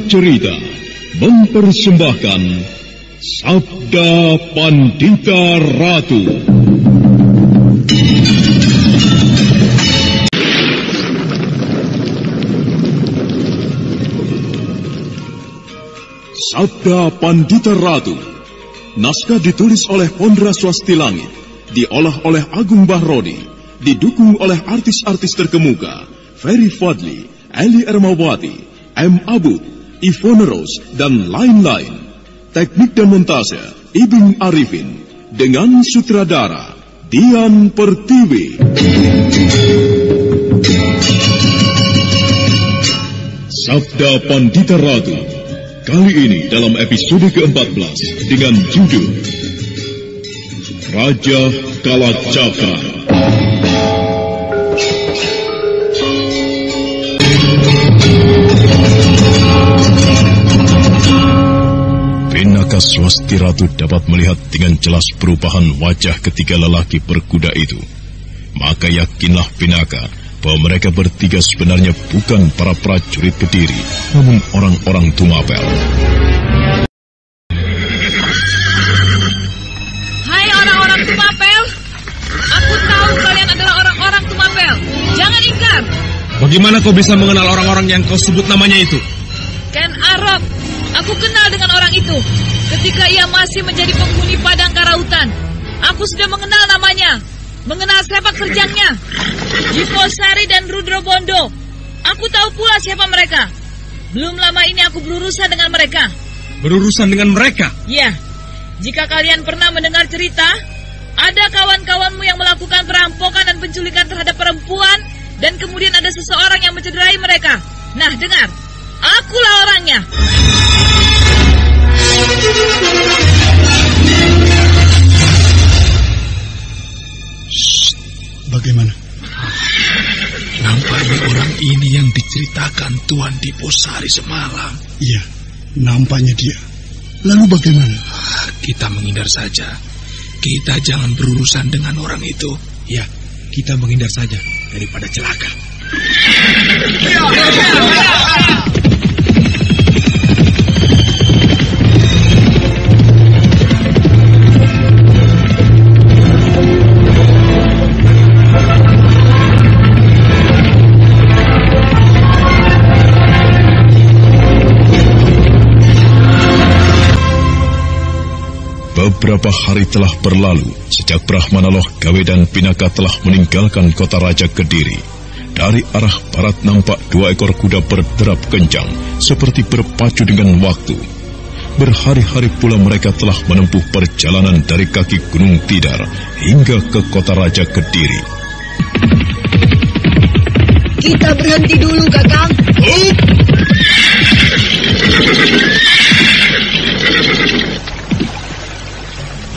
Cerita mempersembahkan Sabda Pandita Ratu. Sabda Pandita Ratu. Naskah ditulis oleh Pondra Swasti Langit, diolah oleh Agung Bahrodi, didukung oleh artis-artis terkemuka Ferry Fadli, Eli Ermawati, M. Abud, Ivone Rose, dan lain-lain. Teknik dan montase Ibing Arifin, dengan sutradara Dian Pertiwi. Sabda Pandita Ratu, kali ini dalam episode ke-14 dengan judul Raja Kalacakra. Pinaka Swasti Ratu dapat melihat dengan jelas perubahan wajah ketiga lelaki berkuda itu. Maka yakinlah Pinaka bahwa mereka bertiga sebenarnya bukan para prajurit Kediri, namun orang-orang Tumapel. Hai orang-orang Tumapel, aku tahu kalian adalah orang-orang Tumapel. Jangan ingkar. Bagaimana kau bisa mengenal orang-orang yang kau sebut namanya itu? Ken Arok, aku kenal dengan orang itu. Ketika ia masih menjadi penghuni Padang Karautan, aku sudah mengenal namanya, mengenal sepak terjangnya. Jiposari dan Rudro Bondo, aku tahu pula siapa mereka. Belum lama ini aku berurusan dengan mereka. Berurusan dengan mereka? Ya, jika kalian pernah mendengar cerita, ada kawan-kawanmu yang melakukan perampokan dan penculikan terhadap perempuan, dan kemudian ada seseorang yang mencederai mereka. Nah, dengar, akulah orangnya. Shh, bagaimana? Nampaknya orang ini yang diceritakan Tuan Diposari semalam. Iya, nampaknya dia. Lalu bagaimana? Kita menghindar saja. Kita jangan berurusan dengan orang itu. Ya, kita menghindar saja daripada celaka. Beberapa hari telah berlalu sejak Brahmana Loh Gawe dan Pinaka telah meninggalkan kota Raja Kediri. Dari arah barat nampak dua ekor kuda berderap kencang seperti berpacu dengan waktu. Berhari-hari pula mereka telah menempuh perjalanan dari kaki Gunung Tidar hingga ke kota Raja Kediri. Kita berhenti dulu, Kakang.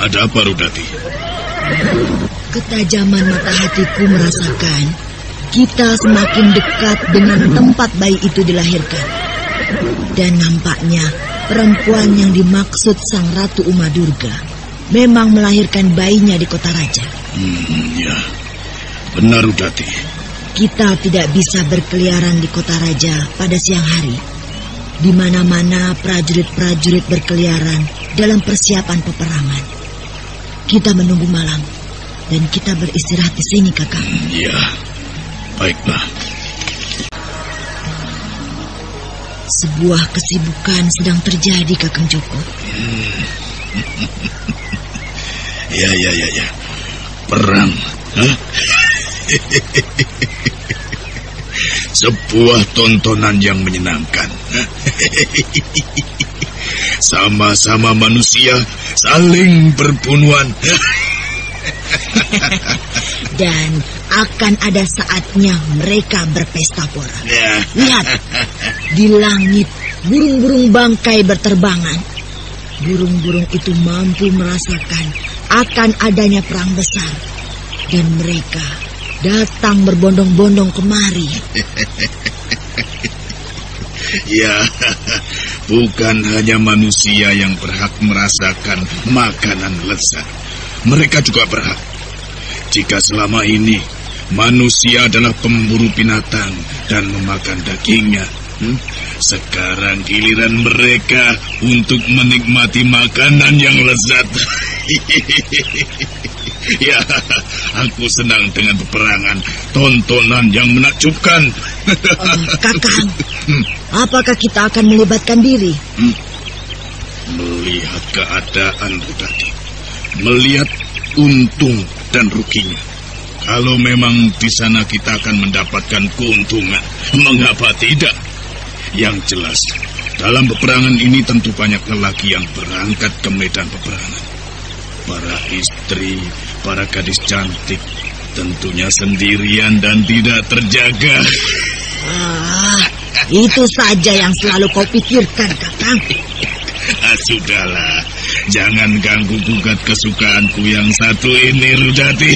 Ada apa, Rudati? Ketajaman mata hatiku merasakan kita semakin dekat dengan tempat bayi itu dilahirkan. Dan nampaknya perempuan yang dimaksud Sang Ratu Uma Durga memang melahirkan bayinya di kota raja. Ya, benar, Rudati. Kita tidak bisa berkeliaran di kota raja pada siang hari. Di mana-mana prajurit-prajurit berkeliaran dalam persiapan peperangan. Kita menunggu malam dan kita beristirahat di sini, Kakak. Iya, baiklah. Sebuah kesibukan sedang terjadi, Kakang Joko. Ya. Perang. Sebuah tontonan yang menyenangkan. Sama-sama manusia saling berbunuhan. Dan akan ada saatnya mereka berpesta pora. Lihat, di langit burung-burung bangkai berterbangan. Burung-burung itu mampu merasakan akan adanya perang besar. Dan mereka datang berbondong-bondong kemari. Ya, bukan hanya manusia yang berhak merasakan makanan lezat. Mereka juga berhak. Jika selama ini manusia adalah pemburu binatang dan memakan dagingnya, Sekarang giliran mereka untuk menikmati makanan yang lezat. Ya, aku senang dengan peperangan, tontonan yang menakjubkan. Kakang, apakah kita akan melibatkan diri? Melihat keadaan tadi, melihat untung dan ruginya. Kalau memang di sana kita akan mendapatkan keuntungan, mengapa tidak? Yang jelas, dalam peperangan ini tentu banyak lelaki yang berangkat ke medan peperangan. Para istri, para gadis cantik, tentunya sendirian dan tidak terjaga. Itu saja yang selalu kau pikirkan, Kakang. Sudahlah, jangan ganggu-gugat kesukaanku yang satu ini, Rudati.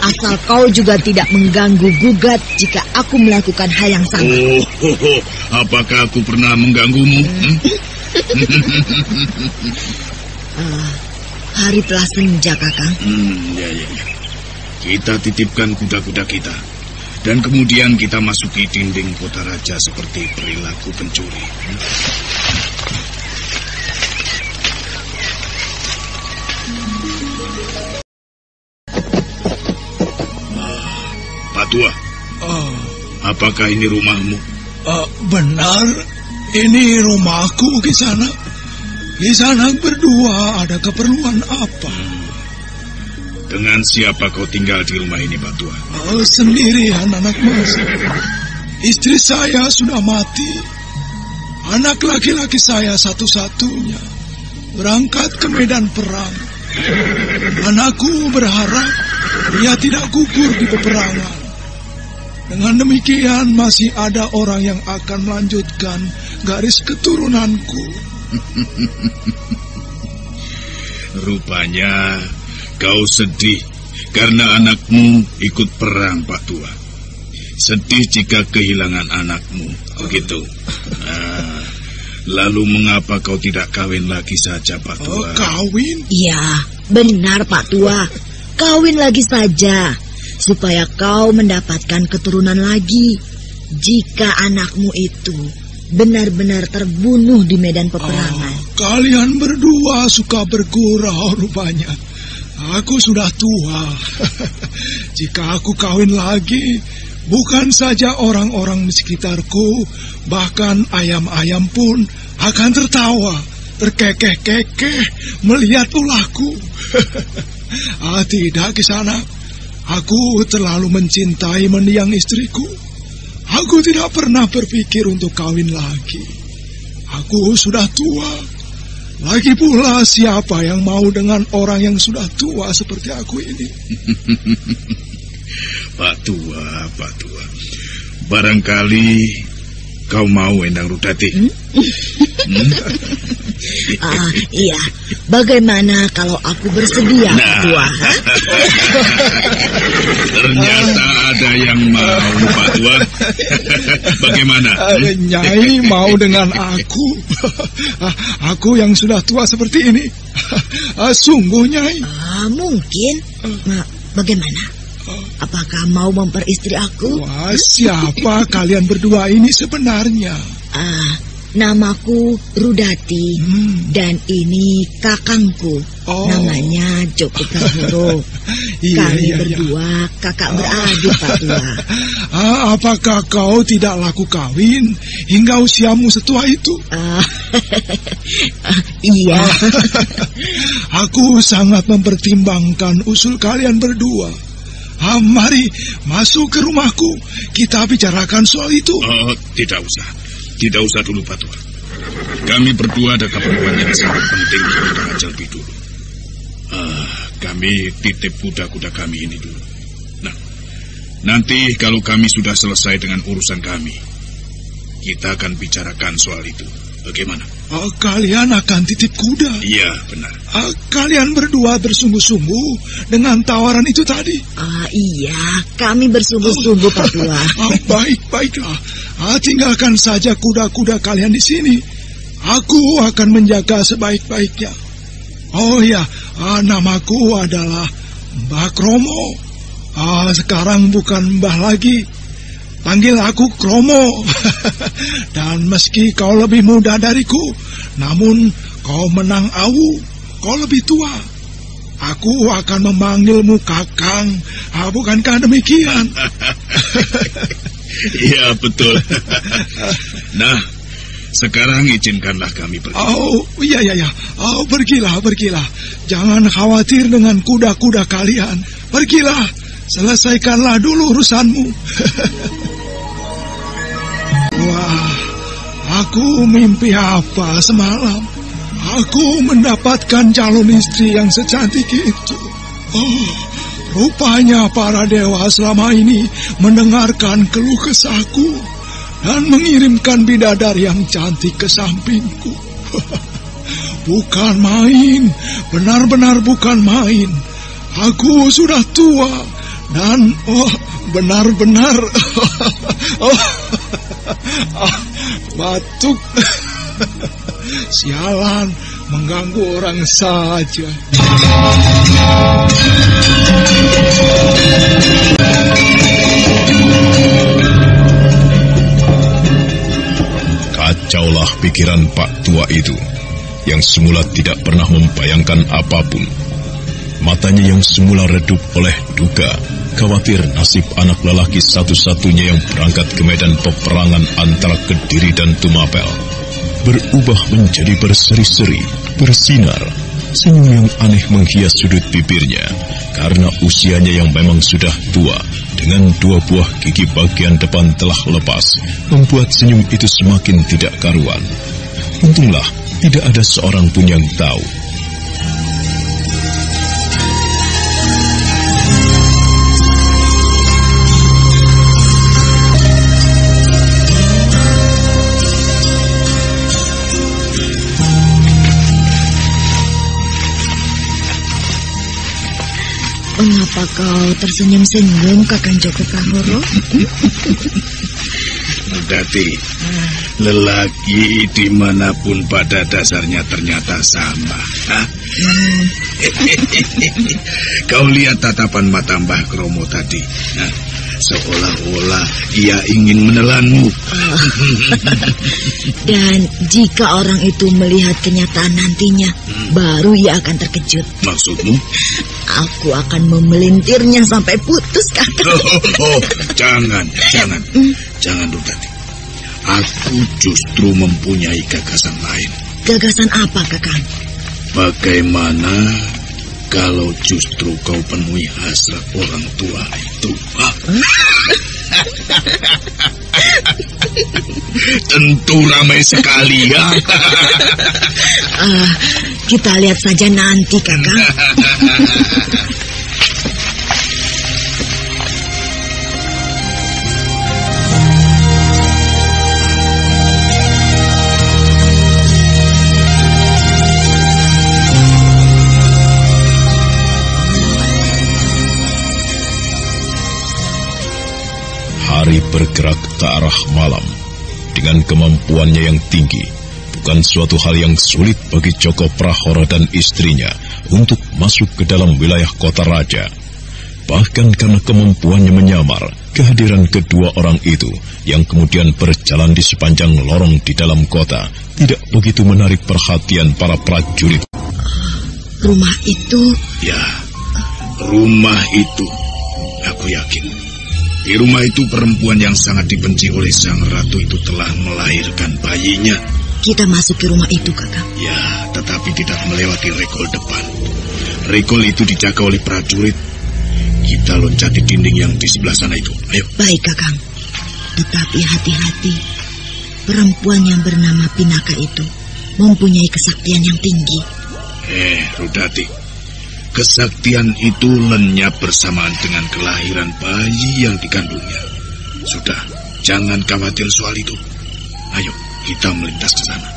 Asal kau juga tidak mengganggu-gugat jika aku melakukan hal yang sama. Apakah aku pernah mengganggumu? Hari telah senja, Kakang. Ya. Kita titipkan kuda-kuda kita. Dan kemudian kita masuki dinding kota raja seperti perilaku pencuri. Pak Tua, apakah ini rumahmu? Benar, ini rumahku, Kisana. Kisana berdua ada keperluan apa? Dengan siapa kau tinggal di rumah ini, Pak Tua? Sendirian, anak mas. Istri saya sudah mati. Anak laki-laki saya satu-satunya berangkat ke medan perang. Anakku berharap dia tidak gugur di peperangan. Dengan demikian masih ada orang yang akan melanjutkan garis keturunanku. Rupanya kau sedih karena anakmu ikut perang, Pak Tua. Sedih jika kehilangan anakmu, begitu. Lalu mengapa kau tidak kawin lagi saja, Pak Tua? Kawin? Iya, benar, Pak Tua. Kawin lagi saja, supaya kau mendapatkan keturunan lagi. Jika anakmu itu benar-benar terbunuh di medan peperangan. Kalian berdua suka bergurau rupanya. Aku sudah tua. Jika aku kawin lagi, bukan saja orang-orang di sekitarku, bahkan ayam-ayam pun akan tertawa, terkekeh-kekeh melihat ulahku. Tidak, Kisana. Aku terlalu mencintai mendiang istriku. Aku tidak pernah berpikir untuk kawin lagi. Aku sudah tua. Lagi pula siapa yang mau dengan orang yang sudah tua seperti aku ini? Pak Tua. Barangkali kau mau, Endang Rudati. Iya. Bagaimana kalau aku bersedia, Pak Tua? Ternyata ada yang mau, Pak Tua. Bagaimana? Nyai mau dengan aku? Aku yang sudah tua seperti ini. Sungguh, Nyai. Mungkin. Bagaimana? Apakah mau memperistri aku? Wah, siapa kalian berdua ini sebenarnya? Namaku Rudati. Dan ini kakangku. Namanya Joko Kahuro. Kami berdua kakak beradik, Pak Tua. Apakah kau tidak laku kawin hingga usiamu setua itu? Iya. Aku sangat mempertimbangkan usul kalian berdua. Mari masuk ke rumahku. Kita bicarakan soal itu. Tidak usah dulu, Pak Tua. Kami berdua ada keperluan yang sangat penting di kota raja lebih dulu. Kami titip kuda-kuda kami ini dulu. Nah, nanti kalau kami sudah selesai dengan urusan kami, kita akan bicarakan soal itu. Bagaimana? Kalian akan titip kuda? Iya, benar. Kalian berdua bersungguh-sungguh dengan tawaran itu tadi? Iya, kami bersungguh-sungguh, Pak Tua. Baiklah. Tinggalkan saja kuda-kuda kalian di sini. Aku akan menjaga sebaik-baiknya. Oh ya, namaku adalah Mbah Kromo. Sekarang bukan Mbah lagi. panggil aku Kromo. Dan meski kau lebih muda dariku, namun kau menang Awu, kau lebih tua. Aku akan memanggilmu Kakang. Bukankah demikian? Iya, betul. Nah, sekarang izinkanlah kami pergi. Iya. Pergilah. Jangan khawatir dengan kuda-kuda kalian. Pergilah, selesaikanlah dulu urusanmu. Wah, aku mimpi apa semalam? Aku mendapatkan calon istri yang secantik itu. Rupanya para dewa selama ini mendengarkan keluh kesahku dan mengirimkan bidadari yang cantik ke sampingku. Bukan main, benar-benar bukan main. Aku sudah tua dan benar-benar batuk. Sialan, mengganggu orang saja. Kacaulah pikiran Pak Tua itu, yang semula tidak pernah membayangkan apapun. Matanya yang semula redup oleh duka, khawatir nasib anak lelaki satu-satunya yang berangkat ke medan peperangan antara Kediri dan Tumapel, berubah menjadi berseri-seri, bersinar. Senyum yang aneh menghias sudut bibirnya, karena usianya yang memang sudah tua, dengan 2 buah gigi bagian depan telah lepas, membuat senyum itu semakin tidak karuan. Untunglah, tidak ada seorang pun yang tahu. Mengapa kau tersenyum-senyum, Kakang Joko Kahoro? Dati, lelaki dimanapun pada dasarnya ternyata sama. Kau lihat tatapan mata Mbah Kromo tadi. Seolah-olah ia ingin menelanmu. Dan jika orang itu melihat kenyataan nantinya, baru ia akan terkejut. Maksudmu? Aku akan memelintirnya sampai putus, Kakang. Jangan Rudati. Aku justru mempunyai gagasan lain. Gagasan apa, Kakang? Bagaimana kalau justru kau penuhi hasrat orang tua itu? Tentu ramai sekali, ya. Kita lihat saja nanti, Kakang. Hari bergerak ke arah malam. Dengan kemampuannya yang tinggi, bukan suatu hal yang sulit bagi Joko Prahara dan istrinya untuk masuk ke dalam wilayah kota raja. Bahkan karena kemampuannya menyamar, kehadiran kedua orang itu yang kemudian berjalan di sepanjang lorong di dalam kota tidak begitu menarik perhatian para prajurit. Rumah itu? Ya, rumah itu. Aku yakin di rumah itu perempuan yang sangat dibenci oleh sang ratu itu telah melahirkan bayinya. Kita masuk ke rumah itu, Kakang. Ya, tetapi tidak melewati regol depan. Regol itu dijaga oleh prajurit. Kita loncati dinding yang di sebelah sana itu. Ayo. Baik, Kakang. Tetapi hati-hati. Perempuan yang bernama Pinaka itu mempunyai kesaktian yang tinggi. Rudati. Kesaktian itu lenyap bersamaan dengan kelahiran bayi yang dikandungnya. Sudah, jangan khawatir soal itu. Ayo, kita melintas ke sana.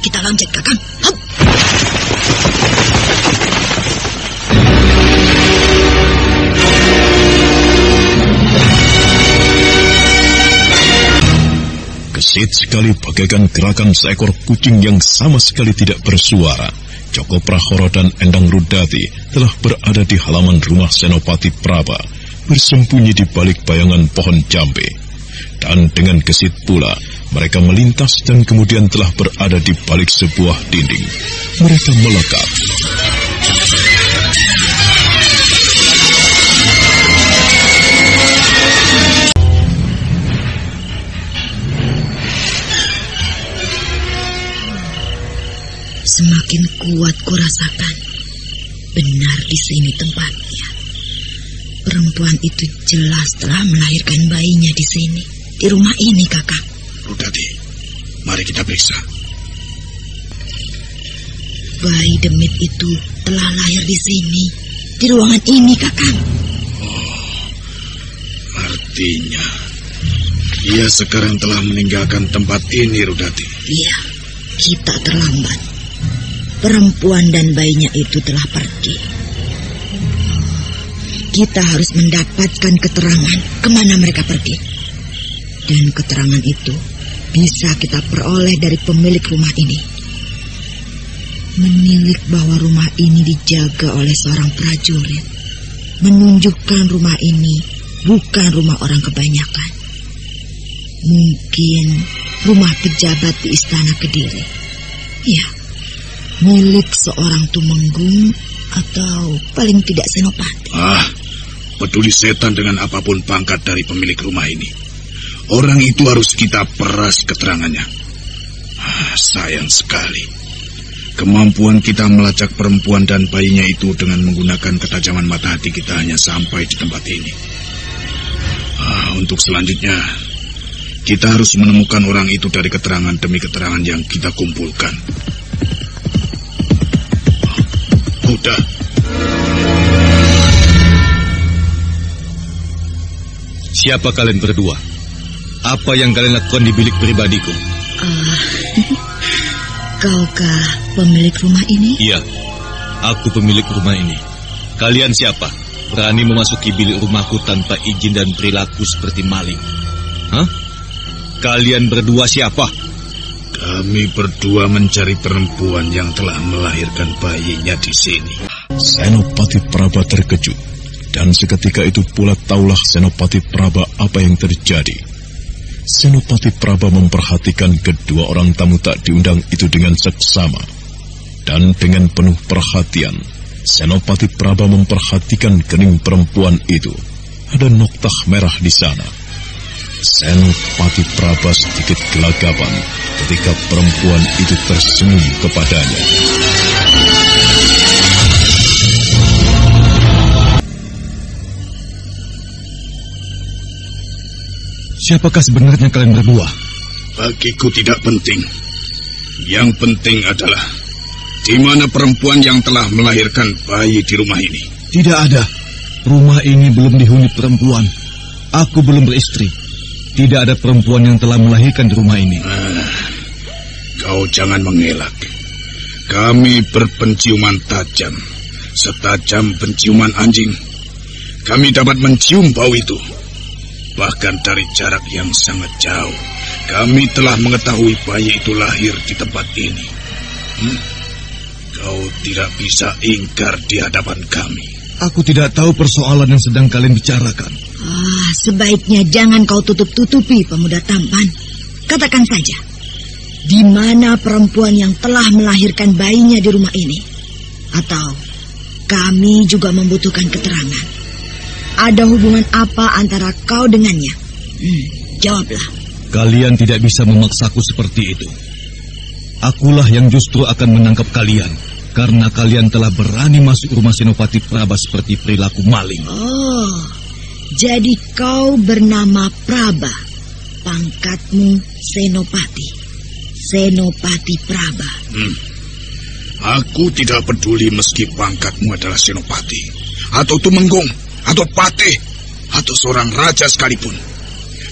Kita loncat, Kakang. Hop. Gesit sekali bagaikan gerakan seekor kucing yang sama sekali tidak bersuara. Joko Prahara dan Endang Rudati telah berada di halaman rumah Senopati Praba. bersembunyi di balik bayangan pohon jambe. Dan dengan gesit pula, mereka melintas dan kemudian telah berada di balik sebuah dinding. Mereka melekat. Semakin kuat kurasakan. Benar di sini tempatnya. Perempuan itu jelas telah melahirkan bayinya di sini. Di rumah ini, Kakang. Rudati, mari kita periksa. Bayi demit itu telah lahir di sini. Di ruangan ini, Kakang. Oh, artinya ia sekarang telah meninggalkan tempat ini, Rudati. Iya, kita terlambat. Perempuan dan bayinya itu telah pergi. Kita harus mendapatkan keterangan kemana mereka pergi. Dan keterangan itu bisa kita peroleh dari pemilik rumah ini. Menilik bahwa rumah ini dijaga oleh seorang prajurit menunjukkan rumah ini bukan rumah orang kebanyakan. Mungkin rumah pejabat di Istana Kediri. Ya, milik seorang tumenggung atau paling tidak senopati. Peduli setan dengan apapun pangkat dari pemilik rumah ini. Orang itu harus kita peras keterangannya. Sayang sekali. Kemampuan kita melacak perempuan dan bayinya itu dengan menggunakan ketajaman mata hati kita hanya sampai di tempat ini. Untuk selanjutnya, kita harus menemukan orang itu dari keterangan demi keterangan yang kita kumpulkan. Kuda. Siapa kalian berdua? Apa yang kalian lakukan di bilik pribadiku? Kaukah pemilik rumah ini? Iya, aku pemilik rumah ini. Kalian siapa? Berani memasuki bilik rumahku tanpa izin dan perilaku seperti maling? Kalian berdua siapa? Kami berdua mencari perempuan yang telah melahirkan bayinya di sini. Senopati Praba terkejut, dan seketika itu pula taulah Senopati Praba apa yang terjadi. Senopati Praba memperhatikan kedua orang tamu tak diundang itu dengan seksama. Dan dengan penuh perhatian, Senopati Praba memperhatikan kening perempuan itu. Ada noktah merah di sana. Senopati Praba sedikit gelagapan ketika perempuan itu tersenyum kepadanya. Siapakah sebenarnya kalian berdua? Bagiku tidak penting. Yang penting adalah di mana perempuan yang telah melahirkan bayi di rumah ini. Tidak ada. Rumah ini belum dihuni perempuan. Aku belum beristri. Tidak ada perempuan yang telah melahirkan di rumah ini. Kau jangan mengelak. Kami berpenciuman tajam, setajam penciuman anjing. Kami dapat mencium bau itu. Bahkan dari jarak yang sangat jauh, kami telah mengetahui bayi itu lahir di tempat ini. Kau tidak bisa ingkar di hadapan kami. Aku tidak tahu persoalan yang sedang kalian bicarakan. Sebaiknya jangan kau tutup-tutupi, pemuda tampan. Katakan saja, di mana perempuan yang telah melahirkan bayinya di rumah ini? Atau kami juga membutuhkan keterangan. Ada hubungan apa antara kau dengannya? Jawablah. Kalian tidak bisa memaksaku seperti itu. Akulah yang justru akan menangkap kalian, karena kalian telah berani masuk rumah Senopati Praba seperti perilaku maling. Jadi kau bernama Praba. Pangkatmu Senopati. Senopati Praba. Aku tidak peduli meski pangkatmu adalah Senopati, atau Tumenggung, atau patih, atau seorang raja sekalipun.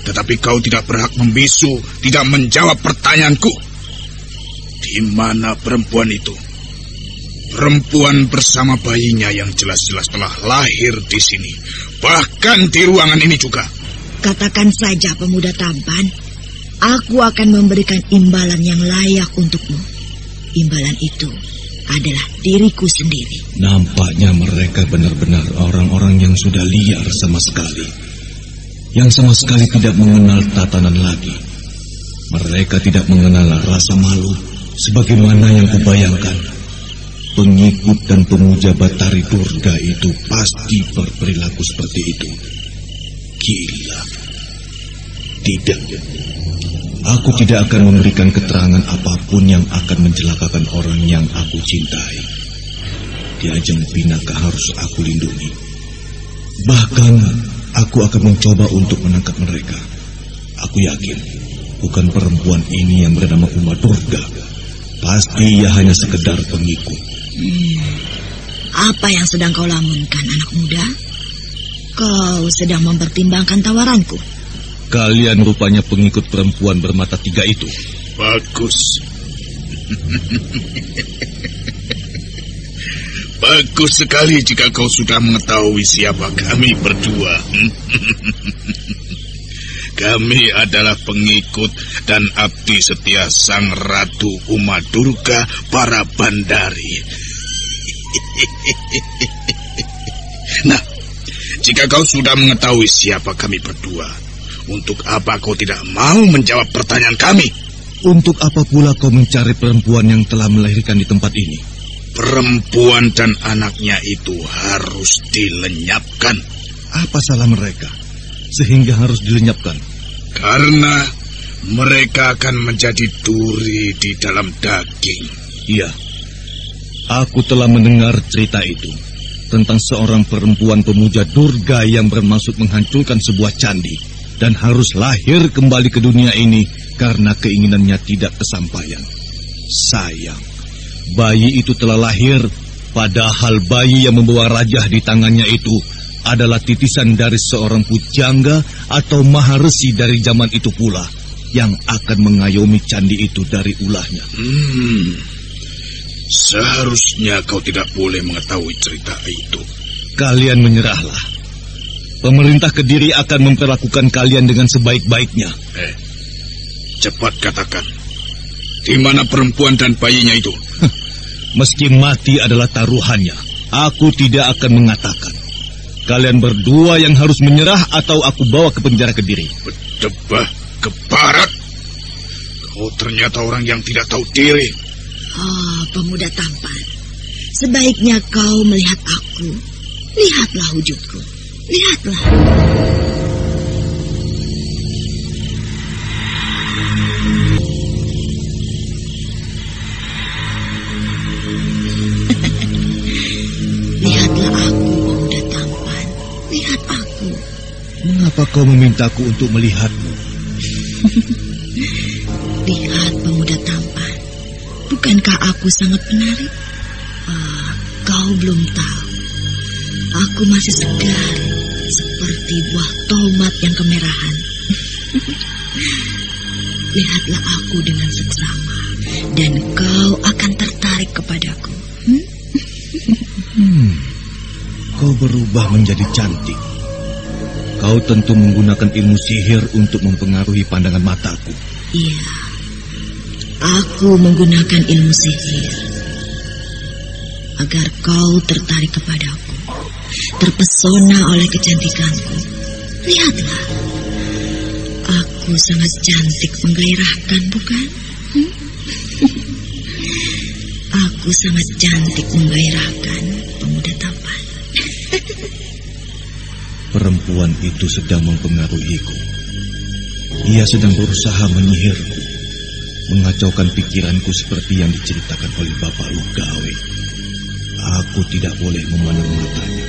Tetapi kau tidak berhak membisu, tidak menjawab pertanyaanku. Di mana perempuan itu? Perempuan bersama bayinya yang jelas-jelas telah lahir di sini. Bahkan di ruangan ini juga. Katakan saja, pemuda tampan. Aku akan memberikan imbalan yang layak untukmu. Imbalan itu adalah diriku sendiri. Nampaknya mereka benar-benar orang-orang yang sudah liar sama sekali. Yang sama sekali tidak mengenal tatanan lagi. Mereka tidak mengenal rasa malu sebagaimana yang kubayangkan. Pengikut dan pemuja Batari Durga itu pasti berperilaku seperti itu. Gila. Tidak. Aku tidak akan memberikan keterangan apapun yang akan mencelakakan orang yang aku cintai. Di ajang Pinaka harus aku lindungi. Bahkan aku akan mencoba untuk menangkap mereka. Aku yakin bukan perempuan ini yang bernama Uma Durga. Pasti ia hanya sekedar pengikut. Apa yang sedang kau lamunkan, anak muda? Kau sedang mempertimbangkan tawaranku. Kalian rupanya pengikut perempuan bermata 3 itu. Bagus. Bagus sekali jika kau sudah mengetahui siapa kami berdua. Kami adalah pengikut dan abdi setia Sang Ratu Uma Durga para Bandari. Nah, jika kau sudah mengetahui siapa kami berdua, untuk apa kau tidak mau menjawab pertanyaan kami? Untuk apa pula kau mencari perempuan yang telah melahirkan di tempat ini? Perempuan dan anaknya itu harus dilenyapkan. Apa salah mereka sehingga harus dilenyapkan? Karena mereka akan menjadi duri di dalam daging. Iya, aku telah mendengar cerita itu tentang seorang perempuan pemuja Durga yang bermaksud menghancurkan sebuah candi dan harus lahir kembali ke dunia ini karena keinginannya tidak kesampaian. Sayang, bayi itu telah lahir, padahal bayi yang membawa rajah di tangannya itu adalah titisan dari seorang pujangga atau maharesi dari zaman itu pula yang akan mengayomi candi itu dari ulahnya. Seharusnya kau tidak boleh mengetahui cerita itu. Kalian menyerahlah. Pemerintah Kediri akan memperlakukan kalian dengan sebaik-baiknya. Cepat katakan, di mana perempuan dan bayinya itu? Meski mati adalah taruhannya, aku tidak akan mengatakan. Kalian berdua yang harus menyerah atau aku bawa ke penjara Kediri. Berdebah ke barat. Kau ternyata orang yang tidak tahu diri. Oh, pemuda tampan. Sebaiknya kau melihat aku. Lihatlah wujudku. Lihatlah. Lihatlah aku, pemuda tampan. Lihat aku. Mengapa kau memintaku untuk melihatmu? Lihat, pemuda tampan. Bukankah aku sangat menarik? Kau belum tahu. Aku masih segar, seperti buah tomat yang kemerahan. Lihatlah aku dengan seksama, dan kau akan tertarik kepadaku. Kau berubah menjadi cantik. Kau tentu menggunakan ilmu sihir untuk mempengaruhi pandangan mataku. Iya, aku menggunakan ilmu sihir agar kau tertarik kepadaku, terpesona oleh kecantikanku. Lihatlah, aku sangat cantik, menggairahkan, bukan? Aku sangat cantik, menggairahkan, pemuda tampan. Perempuan itu sedang mempengaruhiku. Ia sedang berusaha menyihirku, mengacaukan pikiranku seperti yang diceritakan oleh Bapak Lugawe. Aku tidak boleh memandang matanya.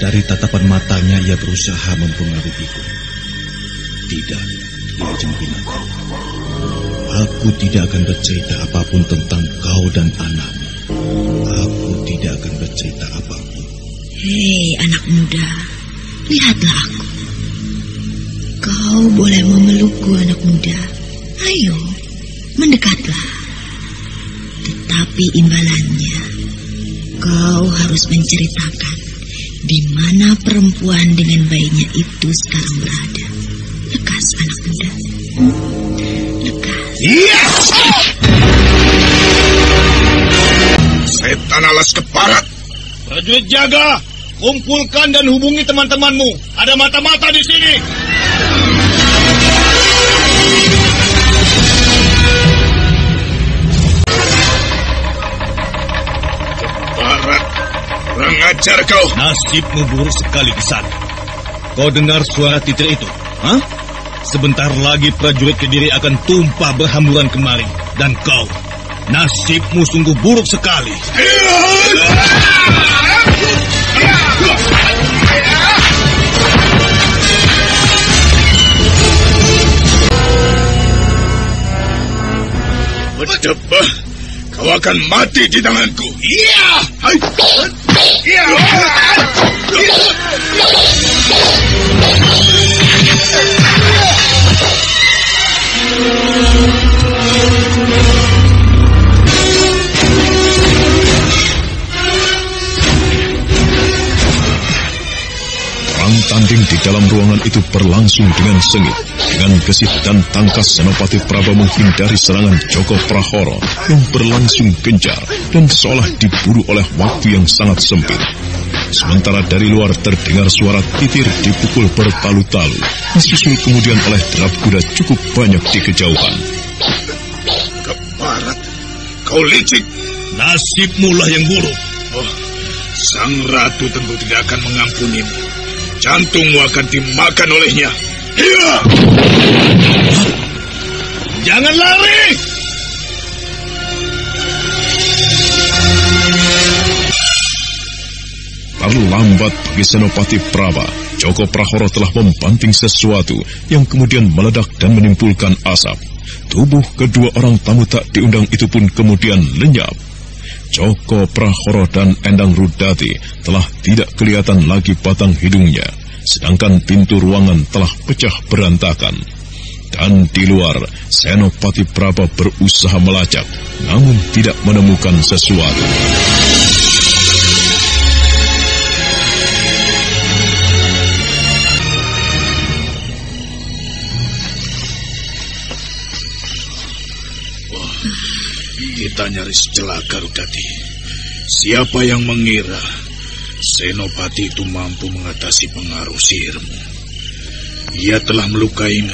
Dari tatapan matanya ia berusaha mempengaruhiku. Tidak, Ajeng Pinaka. Aku tidak akan bercerita apapun tentang kau dan anakmu. Aku tidak akan bercerita apapun. Hei, anak muda, lihatlah aku. Kau boleh memelukku, anak muda. Ayo, mendekatlah. Tetapi imbalannya, kau harus menceritakan di mana perempuan dengan bayinya itu sekarang berada. Lekas, anak muda. Lekas. Yes! Sultan Alas Keparat. Prajurit jaga, kumpulkan dan hubungi teman-temanmu. Ada mata-mata di sini. Keparat, kurang ajar kau. Nasibmu buruk sekali di sana. Kau dengar suara titir itu? Hah? Sebentar lagi prajurit Kediri akan tumpah berhamburan kemari. Dan kau, nasibmu sungguh buruk sekali. Berdebah, kau akan mati di tanganku. Iya! Iya! Perang tanding di dalam ruangan itu berlangsung dengan sengit. Dengan gesit dan tangkas Senopati Praba menghindari serangan Joko Prahara yang berlangsung gencar dan seolah diburu oleh waktu yang sangat sempit. Sementara dari luar terdengar suara titir dipukul bertalu-talu, disusul kemudian oleh derap kuda cukup banyak di kejauhan. Keparat, kau licik. Nasibmu lah yang buruk. Oh, sang ratu tentu tidak akan mengampunimu. Jantungmu akan dimakan olehnya. Iya! Jangan lari! Terlambat bagi Senopati Praba. Joko Prahara telah membanting sesuatu yang kemudian meledak dan menimbulkan asap. Tubuh kedua orang tamu tak diundang itu pun kemudian lenyap. Joko Prahara dan Endang Rudati telah tidak kelihatan lagi batang hidungnya, sedangkan pintu ruangan telah pecah berantakan. Dan di luar, Senopati Praba berusaha melacak, namun tidak menemukan sesuatu. Kita nyaris celaka, Rudati. Siapa yang mengira Senopati itu mampu mengatasi pengaruh sihirmu? Ia telah melukaimu.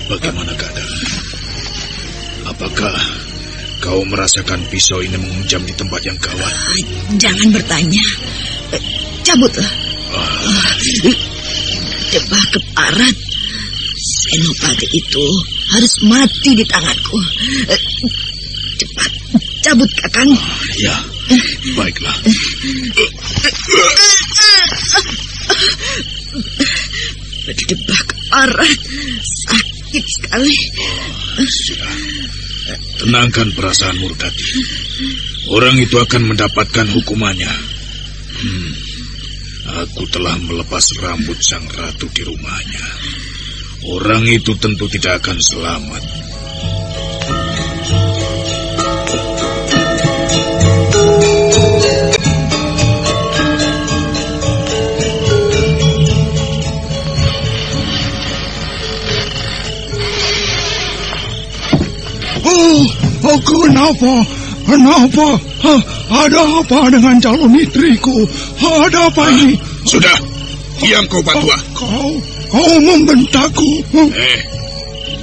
Bagaimana keadaan? Apakah kau merasakan pisau ini menghunjam di tempat yang gawat? Jangan bertanya. Cabutlah. Debah Keparat. Senopati itu harus mati di tanganku. Cepat, cabut Kakang. Ya, baiklah. Debah Keparat, sakit sekali. Sudah, tenangkan perasaanmu, Rudati. Orang itu akan mendapatkan hukumannya. Aku telah melepas rambut sang ratu di rumahnya. Orang itu tentu tidak akan selamat. Kenapa? Kenapa? Ada apa dengan calon istriku? Ada apa ini? Sudah, diam kau Patua. Kau membentakku.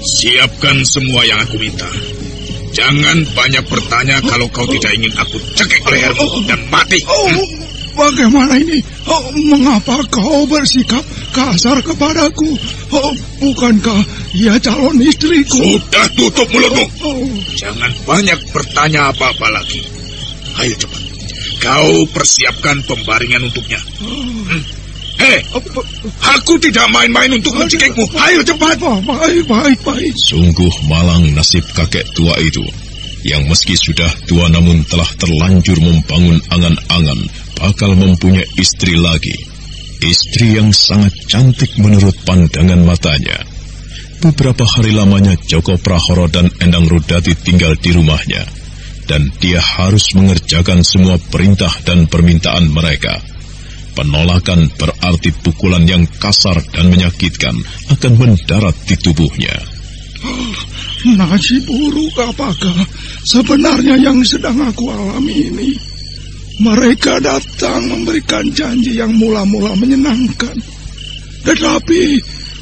Siapkan semua yang aku minta. Jangan banyak bertanya kalau kau tidak ingin aku cekik lehermu dan mati. Bagaimana ini? Mengapa kau bersikap kasar kepadaku? Bukankah ia calon istriku? Sudah, tutup mulutmu. Jangan banyak bertanya apa-apa lagi. Ayo cepat. Kau persiapkan pembaringan untuknya. Aku tidak main-main untuk mencekikmu. Ayo cepat. Baik. Sungguh malang nasib kakek tua itu, yang meski sudah tua namun telah terlanjur membangun angan-angan bakal mempunyai istri lagi. Istri yang sangat cantik menurut pandangan matanya. Beberapa hari lamanya Joko Prahara dan Endang Rudati tinggal di rumahnya, dan dia harus mengerjakan semua perintah dan permintaan mereka. Penolakan berarti pukulan yang kasar dan menyakitkan akan mendarat di tubuhnya. Nasib buruk apakah sebenarnya yang sedang aku alami ini? Mereka datang memberikan janji yang mula-mula menyenangkan. Tetapi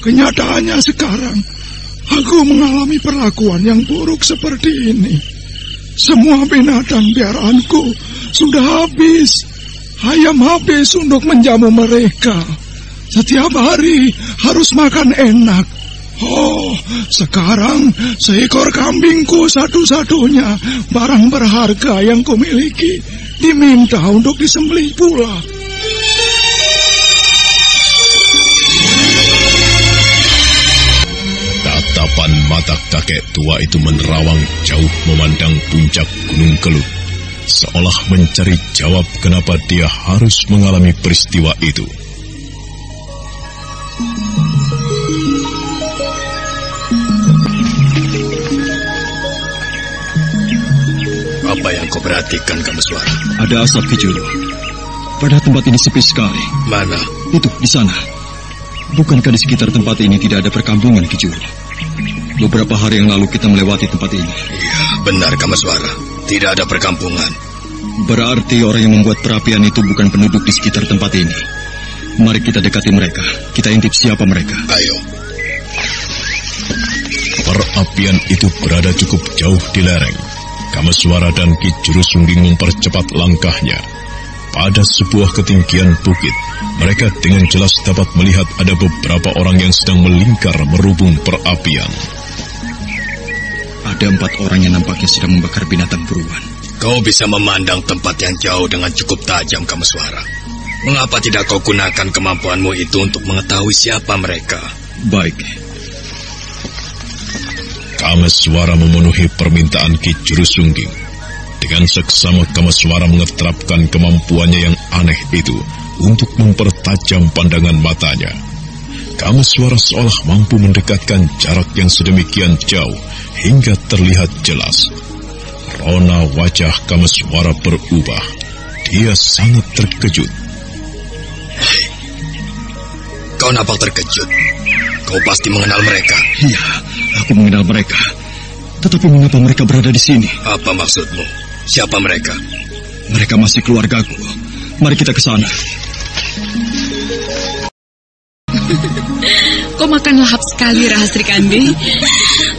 kenyataannya sekarang aku mengalami perlakuan yang buruk seperti ini. Semua binatang piaraanku sudah habis. Ayam habis untuk menjamu mereka. Setiap hari harus makan enak. Oh, sekarang seekor kambingku satu-satunya barang berharga yang kumiliki diminta untuk disembelih pula. Tatapan mata kakek tua itu menerawang jauh memandang puncak Gunung Kelut, seolah mencari jawab kenapa dia harus mengalami peristiwa itu. Apa yang kau perhatikan, Kameswara? Ada asap, Ki Juru. Pada tempat ini sepi sekali. Mana? Itu, di sana. Bukankah di sekitar tempat ini tidak ada perkampungan, Ki Juru? Beberapa hari yang lalu kita melewati tempat ini. Iya, benar, Kameswara. Tidak ada perkampungan. Berarti orang yang membuat perapian itu bukan penduduk di sekitar tempat ini. Mari kita dekati mereka. Kita intip siapa mereka. Ayo. Perapian itu berada cukup jauh di lereng. Kameswara dan Ki Juru Sungging mempercepat langkahnya. Pada sebuah ketinggian bukit, mereka dengan jelas dapat melihat ada beberapa orang yang sedang melingkar merubung perapian. Ada 4 orang yang nampaknya sedang membakar binatang buruan. Kau bisa memandang tempat yang jauh dengan cukup tajam, Kameswara. Mengapa tidak kau gunakan kemampuanmu itu untuk mengetahui siapa mereka? Baik. Kameswara memenuhi permintaan Ki Juru Sungging. Dengan seksama Kameswara mengeterapkan kemampuannya yang aneh itu untuk mempertajam pandangan matanya. Kameswara seolah mampu mendekatkan jarak yang sedemikian jauh hingga terlihat jelas. Rona wajah Kameswara berubah. Dia sangat terkejut. Kau nampak terkejut. Kau pasti mengenal mereka. Iya, aku mengenal mereka. Tetapi mengapa mereka berada di sini? Apa maksudmu? Siapa mereka? Mereka masih keluargaku. Mari kita ke sana. Kau makan lahap sekali, Rahastri Kandi.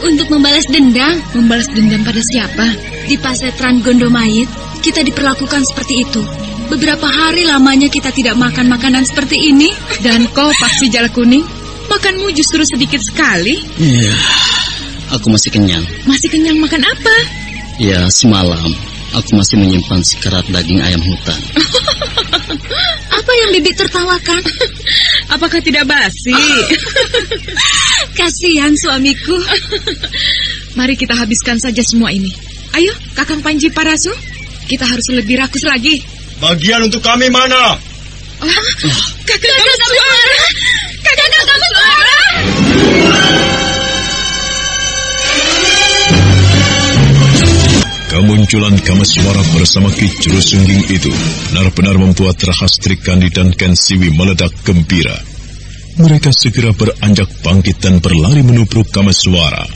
Untuk membalas dendam. Membalas dendam pada siapa? Di Pasetran Gondomait, kita diperlakukan seperti itu. Beberapa hari lamanya kita tidak makan makanan seperti ini. Dan kau, Paksi Jala Kuning, makanmu justru sedikit sekali. Iya, aku masih kenyang. Masih kenyang makan apa? Ya, semalam aku masih menyimpan sekerat daging ayam hutan. Apa yang Bibi tertawakan? Apakah tidak basi? Kasihan suamiku. Mari kita habiskan saja semua ini. Ayo, Kakang Panji Parasu, kita harus lebih rakus lagi. Bagian untuk kami mana? Kakang Kameswara! Kakang Kameswara! Kemunculan Kameswara bersama Ki Juru Sungging itu benar-benar membuat Rahastri Kandi dan Ken Siwi meledak gembira. Mereka segera beranjak bangkit dan berlari menubruk Kameswara.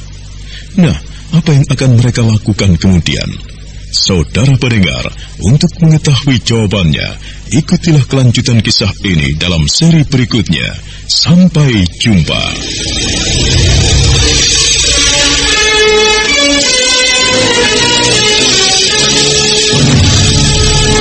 Nah, apa yang akan mereka lakukan kemudian? Saudara pendengar, untuk mengetahui jawabannya, ikutilah kelanjutan kisah ini dalam seri berikutnya. Sampai jumpa.